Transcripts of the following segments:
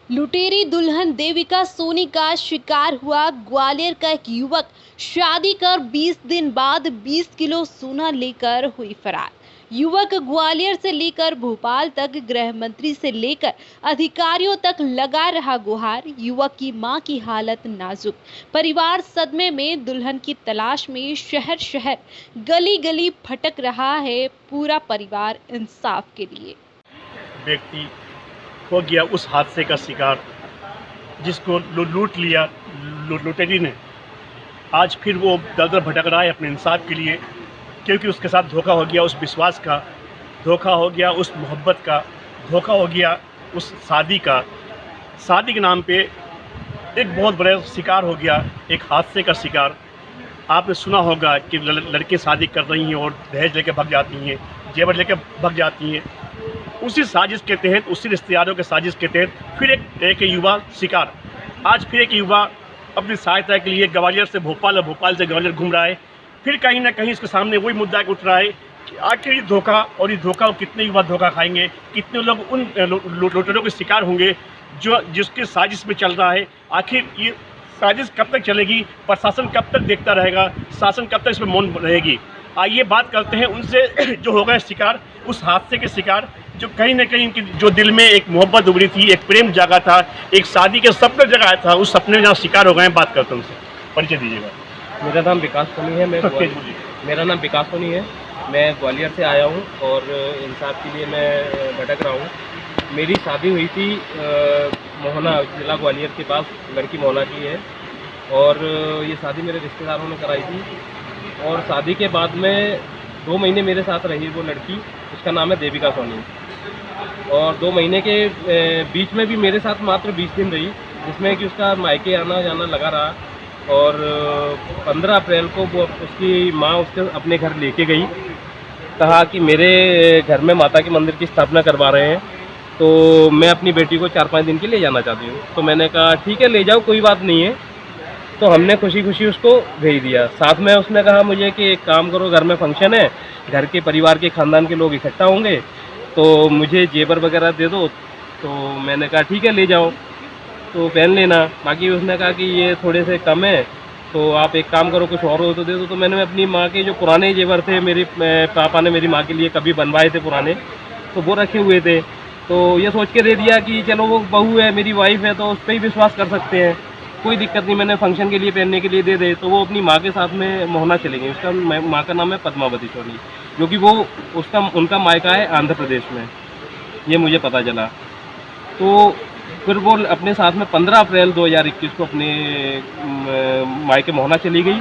लुटेरी दुल्हन देविका सोनी का शिकार हुआ ग्वालियर का एक युवक शादी कर 20 दिन बाद 20 किलो सोना लेकर हुई फरार। युवक ग्वालियर से लेकर भोपाल तक गृह मंत्री से लेकर अधिकारियों तक लगा रहा गुहार। युवक की मां की हालत नाजुक, परिवार सदमे में। दुल्हन की तलाश में शहर शहर गली गली भटक रहा है पूरा परिवार इंसाफ के लिए। व्यक्ति हो गया उस हादसे का शिकार जिसको लूट लिया लुटेरी ने। आज फिर वो दर-दर भटक रहा है अपने इंसाफ के लिए, क्योंकि उसके साथ धोखा हो गया, उस विश्वास का धोखा हो गया, उस मोहब्बत का धोखा हो गया, उस शादी के नाम पे एक बहुत बड़ा शिकार हो गया, एक हादसे का शिकार। आपने सुना होगा कि लड़के शादी कर रही हैं और दहेज लेके भाग जाती हैं, जेवर लेके भाग जाती हैं। उसी साजिश के तहत, उसी रिश्तेदारों के साजिश के तहत फिर एक युवा शिकार। आज फिर एक युवा अपनी सहायता के लिए ग्वालियर से भोपाल और भोपाल से ग्वालियर घूम रहा है। फिर कहीं ना कहीं इसके सामने वही मुद्दा उठ रहा है कि आखिर ये धोखा और ये धोखा कितने युवा धोखा खाएंगे, कितने लोग उन लुटेरों के शिकार होंगे जिसके साजिश में चल रहा है। आखिर ये साजिश कब तक चलेगी, प्रशासन कब तक देखता रहेगा, शासन कब तक इसमें मौन रहेगी। आइए बात करते हैं उनसे जो हो गए शिकार, उस हादसे के शिकार, जो कहीं ना कहीं इनकी जो दिल में एक मोहब्बत उभरी थी, एक प्रेम जागा था, एक शादी के सपने जगाया था, उस सपने में जहाँ शिकार हो गए हैं। बात करते हैं उनसे, परिचय दीजिएगा। मेरा नाम विकास सोनी है। मेरा नाम विकास सोनी है। मैं ग्वालियर से आया हूँ और इंसाफ के लिए मैं भटक रहा हूँ। मेरी शादी हुई थी मोहना, जिला ग्वालियर के पास लड़की मोहना की है, और ये शादी मेरे रिश्तेदारों ने कराई थी। और शादी के बाद में 2 महीने मेरे साथ रही वो लड़की, उसका नाम है देविका सोनी। और 2 महीने के बीच में भी मेरे साथ मात्र 20 दिन रही, जिसमें कि उसका मायके आना जाना लगा रहा। और 15 अप्रैल को वो उसकी माँ उसके अपने घर लेके गई, कहा कि मेरे घर में माता के मंदिर की स्थापना करवा रहे हैं, तो मैं अपनी बेटी को 4-5 दिन के लिए जाना चाहती हूँ। तो मैंने कहा ठीक है, ले जाओ, कोई बात नहीं है। तो हमने खुशी खुशी उसको भेज दिया। साथ में उसने कहा मुझे कि एक काम करो, घर में फंक्शन है, घर के परिवार के ख़ानदान के लोग इकट्ठा होंगे, तो मुझे जेवर वगैरह दे दो। तो मैंने कहा ठीक है, ले जाओ, तो पहन लेना। बाकी उसने कहा कि ये थोड़े से कम है, तो आप एक काम करो, कुछ और हो तो दे दो। तो मैंने अपनी माँ के जो पुराने जेवर थे, मेरे पापा ने मेरी माँ के लिए कभी बनवाए थे पुराने, तो वो रखे हुए थे। तो ये सोच के दे दिया कि चलो वो बहू है, मेरी वाइफ है, तो उस पर ही विश्वास कर सकते हैं, कोई दिक्कत नहीं। मैंने फंक्शन के लिए पहनने के लिए दे दे। तो वो अपनी माँ के साथ में मोहना चले गई। उसका माँ का नाम है पद्मावती सोनी, जो कि वो उनका मायका है आंध्र प्रदेश में, ये मुझे पता चला। तो फिर वो अपने साथ में 15 अप्रैल 2021 को अपने मायके मोहना चली गई।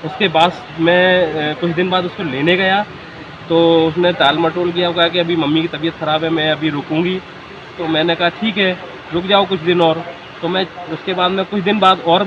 उसके बाद मैं कुछ दिन बाद उसको लेने गया, तो उसने टाल मटोल किया, कहा कि अभी मम्मी की तबीयत ख़राब है, मैं अभी रुकूंगी। तो मैंने कहा ठीक है, रुक जाओ कुछ दिन और। तो मैं उसके बाद में कुछ दिन बाद और